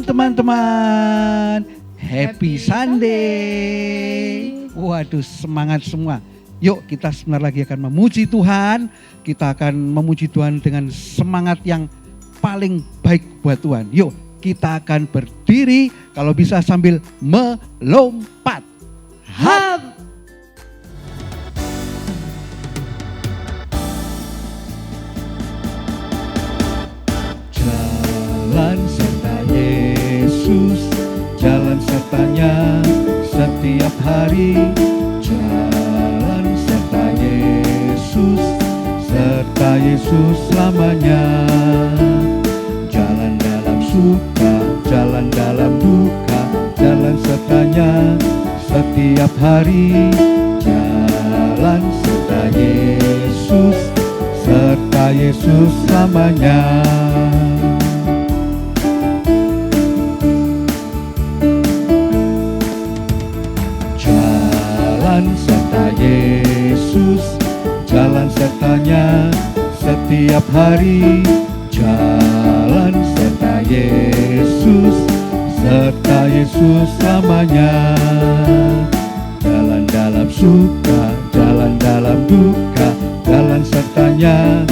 teman-teman, happy Sunday. Waduh, semangat semua. Yuk kita sebentar lagi akan memuji Tuhan. Kita akan memuji Tuhan dengan semangat yang paling baik buat Tuhan. Yuk kita akan berdiri, kalau bisa sambil melompat. Hap! Jalan serta Yesus, jalan sertanya setiap hari. Jalan serta Yesus, serta Yesus selamanya. Jalan dalam suka, jalan dalam duka, jalan sertanya setiap hari. Jalan serta Yesus, serta Yesus selamanya. Jalan serta Yesus, jalan sertanya setiap hari. Jalan serta Yesus, serta Yesus selamanya. Jalan dalam suka, jalan dalam duka, jalan sertanya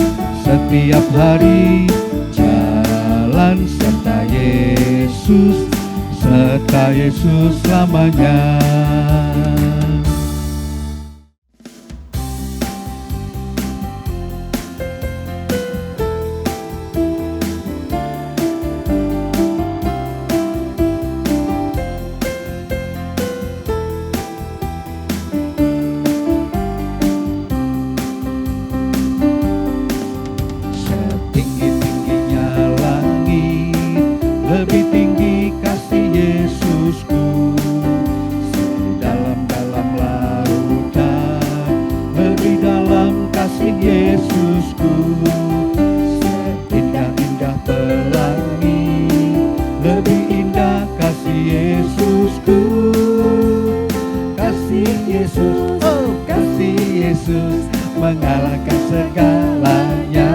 setiap hari. Jalan serta Yesus, serta Yesus selamanya. Lebih tinggi kasih Yesusku, sedalam-dalam lautan. Lebih dalam kasih Yesusku, seindah-indah pelangi. Lebih indah kasih Yesusku. Kasih Yesus, oh kasih Yesus, mengalahkan segalanya.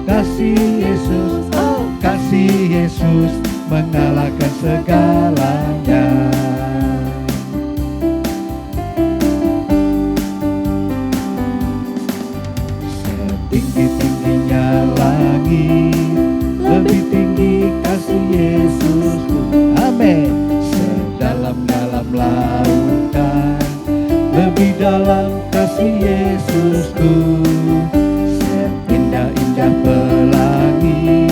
Kasih Yesus, kasih Yesus, mengalahkan segalanya. Setinggi-tingginya langit, lebih tinggi kasih Yesusku. Amin. Sedalam-dalam lautan, lebih dalam kasih Yesusku. Seindah-indah pelangi,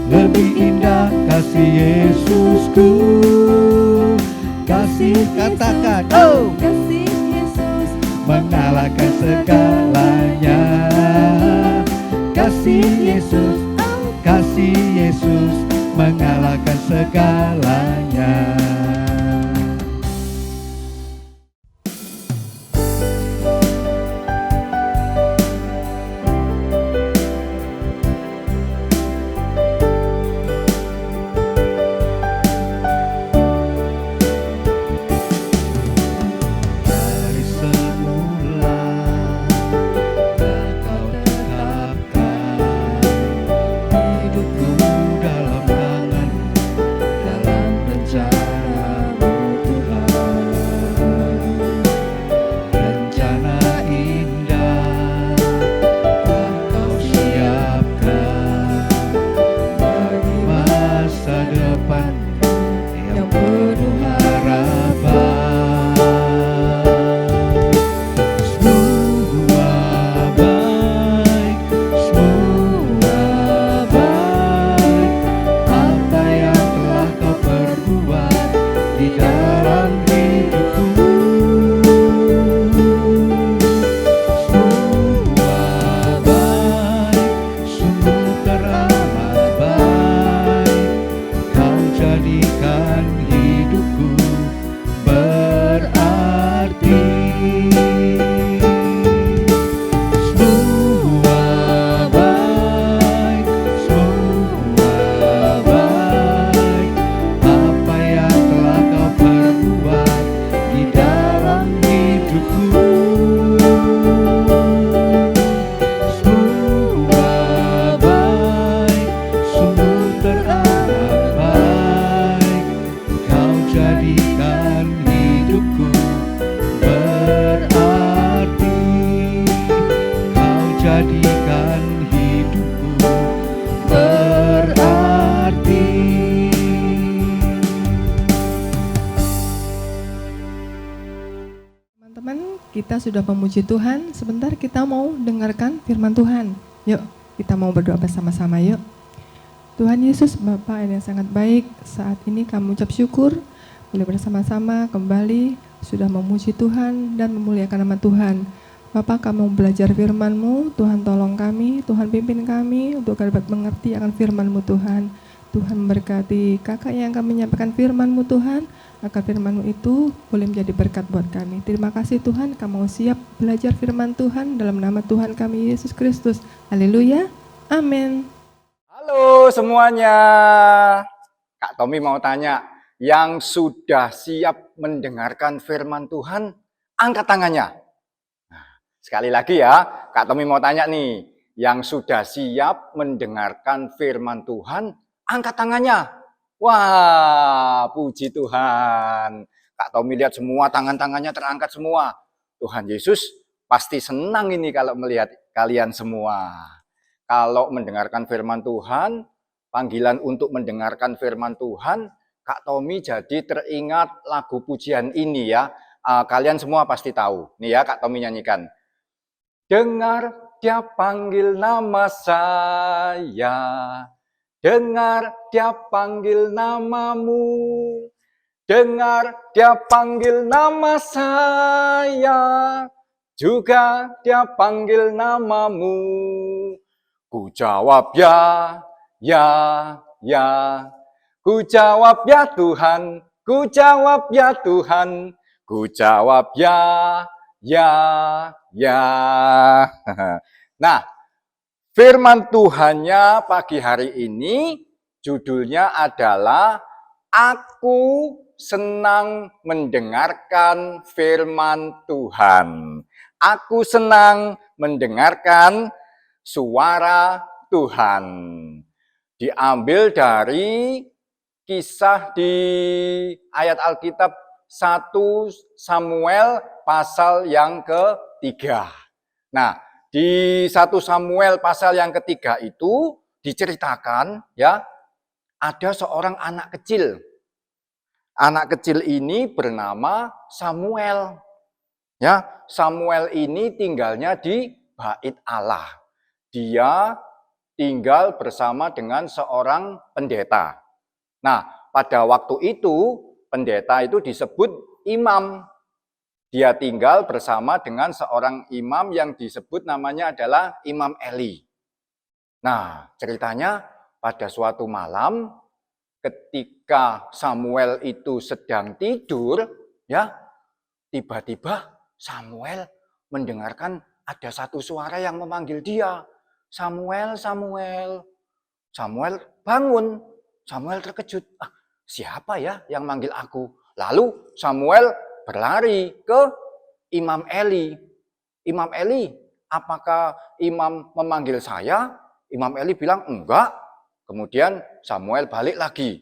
lebih indah kasih Yesusku. Kasih, katakan, oh kasih Yesus, mengalahkan segalanya. Kasih Yesus, oh kasih Yesus, mengalahkan segalanya. Hidupku dalam tangan, dalam rencana. menjadikan hidupku berarti. Teman-teman, kita sudah memuji Tuhan. Sebentar kita mau dengarkan firman Tuhan. Yuk, kita mau berdoa bersama-sama yuk. Tuhan Yesus, Bapa yang sangat baik, saat ini kami ucap syukur boleh bersama-sama kembali sudah memuji Tuhan dan memuliakan nama Tuhan. Bapa, kami mau belajar firman-Mu, Tuhan tolong kami, Tuhan pimpin kami untuk dapat mengerti akan firman-Mu Tuhan. Tuhan memberkati kakak yang akan menyampaikan firman-Mu Tuhan, agar firman-Mu itu boleh menjadi berkat buat kami. Terima kasih Tuhan, kami mau siap belajar firman Tuhan dalam nama Tuhan kami Yesus Kristus. Haleluya, amin. Halo semuanya, Kak Tommy mau tanya, yang sudah siap mendengarkan firman Tuhan, angkat tangannya. Nah, sekali lagi ya, Kak Tommy mau tanya nih, yang sudah siap mendengarkan firman Tuhan, angkat tangannya. Wah, puji Tuhan. Kak Tommy lihat semua tangan-tangannya terangkat semua. Tuhan Yesus pasti senang ini kalau melihat kalian semua. Kalau mendengarkan firman Tuhan, panggilan untuk mendengarkan firman Tuhan, Kak Tommy jadi teringat lagu pujian ini ya. Kalian semua pasti tahu. Nih ya, Kak Tommy nyanyikan. Dengar dia panggil nama saya, dengar dia panggil namamu, dengar dia panggil nama saya, juga dia panggil namamu. Ku jawab ya, ya. Ku jawab ya Tuhan, ku jawab ya Tuhan, ku jawab ya, ya. Nah, firman Tuhannya pagi hari ini judulnya adalah Aku senang mendengarkan firman Tuhan. Aku senang mendengarkan suara Tuhan. Diambil dari kisah di ayat Alkitab 1 Samuel pasal yang ketiga. Nah, di 1 Samuel pasal yang ketiga itu diceritakan ya, ada seorang anak kecil. Anak kecil ini bernama Samuel. Ya, Samuel ini tinggalnya di Bait Allah. Dia tinggal bersama dengan seorang pendeta. Nah, pada waktu itu pendeta itu disebut imam. Dia tinggal bersama dengan seorang imam yang disebut namanya adalah Imam Eli. Nah, ceritanya pada suatu malam ketika Samuel itu sedang tidur, ya, tiba-tiba Samuel mendengarkan ada satu suara yang memanggil dia. Samuel, Samuel. Samuel bangun. Samuel terkejut. Siapa ya yang manggil aku? Lalu Samuel berlari ke Imam Eli. Imam Eli, apakah imam memanggil saya? Imam Eli bilang enggak. Kemudian Samuel balik lagi.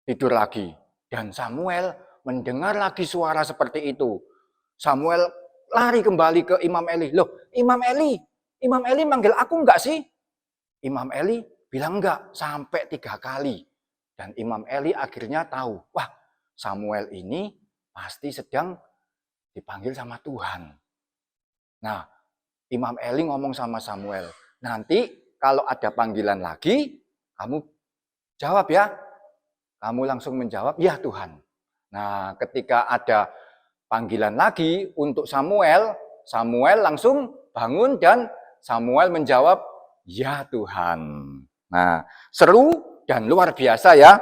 Tidur lagi. Dan Samuel mendengar lagi suara seperti itu. Samuel lari kembali ke Imam Eli. Loh, Imam Eli manggil aku enggak sih? Imam Eli bilang enggak, sampai 3 kali. Dan Imam Eli akhirnya tahu, wah Samuel ini pasti sedang dipanggil sama Tuhan. Nah, Imam Eli ngomong sama Samuel, nanti kalau ada panggilan lagi, kamu jawab ya. Kamu langsung menjawab, ya Tuhan. Nah, ketika ada panggilan lagi untuk Samuel, Samuel langsung bangun dan Samuel menjawab, ya Tuhan. Nah, seru dan luar biasa ya,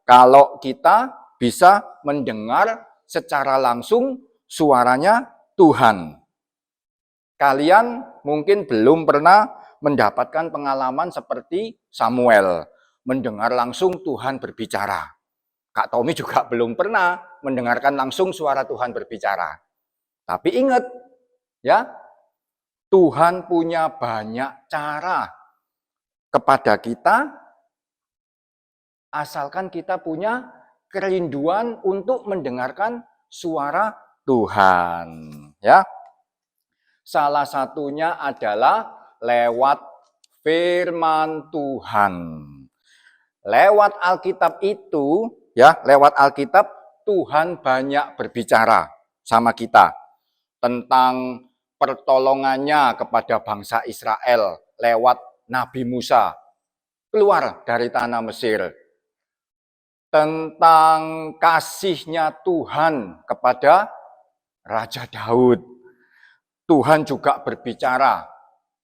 kalau kita bisa mendengar secara langsung suaranya Tuhan. Kalian mungkin belum pernah mendapatkan pengalaman seperti Samuel, mendengar langsung Tuhan berbicara. Kak Tommy juga belum pernah mendengarkan langsung suara Tuhan berbicara. Tapi ingat, ya, Tuhan punya banyak cara kepada kita, asalkan kita punya kerinduan untuk mendengarkan suara Tuhan. Ya, Salah satunya adalah lewat firman Tuhan. Lewat Alkitab itu, ya, lewat Alkitab Tuhan banyak berbicara sama kita tentang pertolongannya kepada bangsa Israel lewat Nabi Musa keluar dari tanah Mesir. Tentang kasihnya Tuhan kepada Raja Daud. Tuhan juga berbicara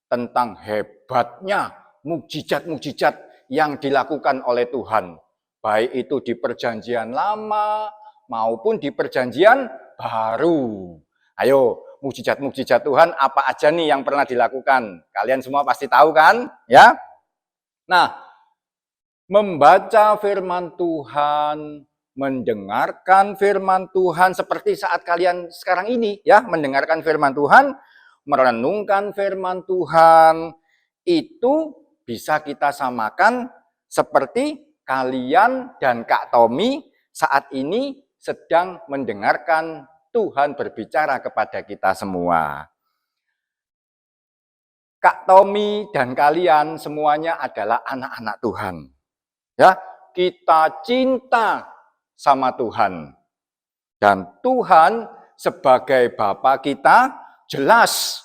tentang hebatnya mukjizat-mukjizat yang dilakukan oleh Tuhan. Baik itu di perjanjian lama maupun di perjanjian baru. Ayo, mukjizat-mukjizat Tuhan apa aja nih yang pernah dilakukan? Kalian semua pasti tahu kan? Ya. Nah, membaca firman Tuhan, mendengarkan firman Tuhan seperti saat kalian sekarang ini, ya, mendengarkan firman Tuhan, merenungkan firman Tuhan, itu bisa kita samakan seperti kalian dan Kak Tommy saat ini sedang mendengarkan Tuhan berbicara kepada kita semua. Kak Tommy dan kalian semuanya adalah anak-anak Tuhan. Ya, kita cinta sama Tuhan. Dan Tuhan sebagai Bapa kita jelas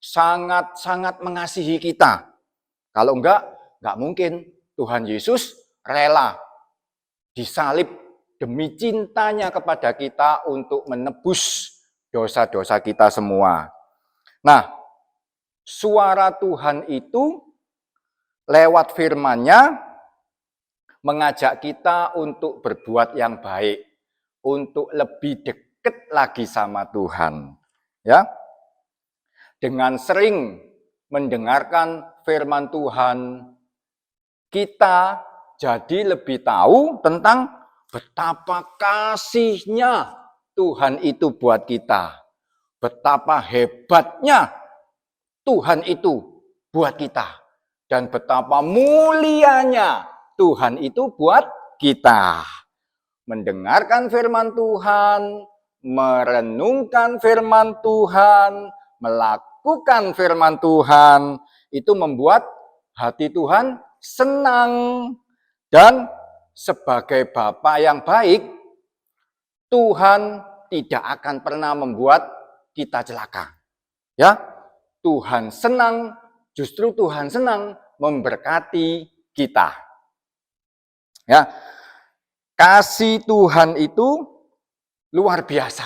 sangat-sangat mengasihi kita. Kalau enggak mungkin Tuhan Yesus rela disalib demi cintanya kepada kita untuk menebus dosa-dosa kita semua. Nah, suara Tuhan itu lewat firman-Nya mengajak kita untuk berbuat yang baik, untuk lebih dekat lagi sama Tuhan. Ya, dengan sering mendengarkan firman Tuhan, kita jadi lebih tahu tentang betapa kasihnya Tuhan itu buat kita, betapa hebatnya Tuhan itu buat kita, dan betapa mulianya Tuhan itu buat kita. Mendengarkan firman Tuhan, merenungkan firman Tuhan, melakukan firman Tuhan, itu membuat hati Tuhan senang. Dan sebagai Bapa yang baik, Tuhan tidak akan pernah membuat kita celaka. Ya, Tuhan senang, justru Tuhan senang memberkati kita. Ya, kasih Tuhan itu luar biasa.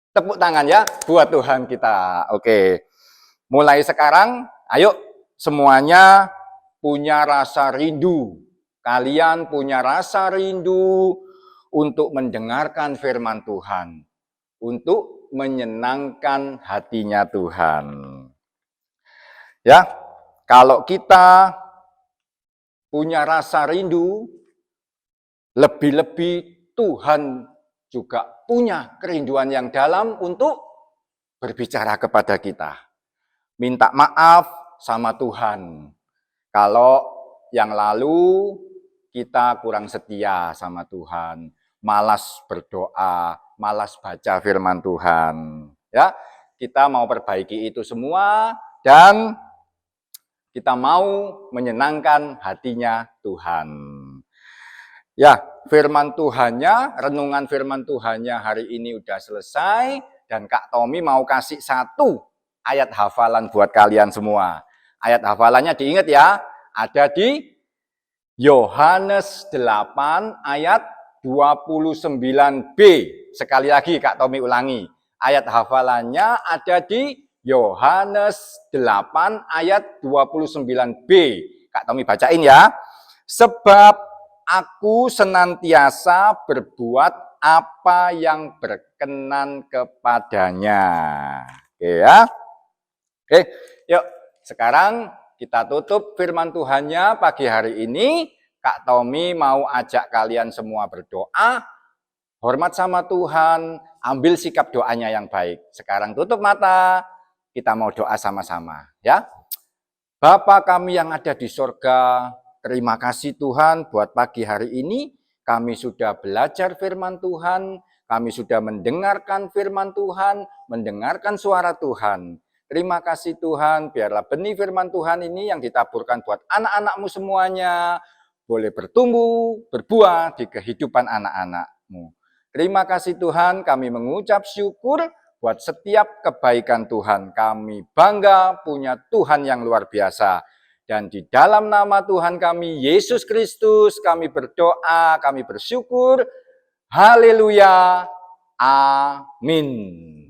Tepuk tangan ya buat Tuhan kita. Oke, mulai sekarang, ayo semuanya punya rasa rindu. Kalian punya rasa rindu untuk mendengarkan firman Tuhan, untuk menyenangkan hatinya Tuhan. Ya, kalau kita punya rasa rindu, lebih-lebih Tuhan juga punya kerinduan yang dalam untuk berbicara kepada kita. Minta maaf sama Tuhan. Kalau yang lalu kita kurang setia sama Tuhan, malas berdoa, malas baca firman Tuhan. Ya, kita mau perbaiki itu semua dan kita mau menyenangkan hatinya Tuhan. Ya, firman Tuhannya, renungan firman Tuhannya hari ini udah selesai, dan Kak Tommy mau kasih satu ayat hafalan buat kalian semua. Ayat hafalannya diingat ya, ada di Yohanes 8 ayat 29b. Sekali lagi Kak Tommy ulangi, ayat hafalannya ada di Yohanes 8 ayat 29b. Kak Tommy bacain ya. Sebab aku senantiasa berbuat apa yang berkenan kepadanya. Oke ya. Oke, yuk sekarang kita tutup firman Tuhannya pagi hari ini. Kak Tommy mau ajak kalian semua berdoa, hormat sama Tuhan, ambil sikap doanya yang baik. Sekarang tutup mata, kita mau doa sama-sama ya. Bapa kami yang ada di sorga, terima kasih Tuhan buat pagi hari ini. Kami sudah belajar firman Tuhan, kami sudah mendengarkan firman Tuhan, mendengarkan suara Tuhan. Terima kasih Tuhan, biarlah benih firman Tuhan ini yang ditaburkan buat anak-anak-Mu semuanya, boleh bertumbuh, berbuah di kehidupan anak-anak-Mu. Terima kasih Tuhan, kami mengucap syukur buat setiap kebaikan Tuhan. Kami bangga punya Tuhan yang luar biasa. Dan di dalam nama Tuhan kami, Yesus Kristus, kami berdoa, kami bersyukur. Haleluya. Amin.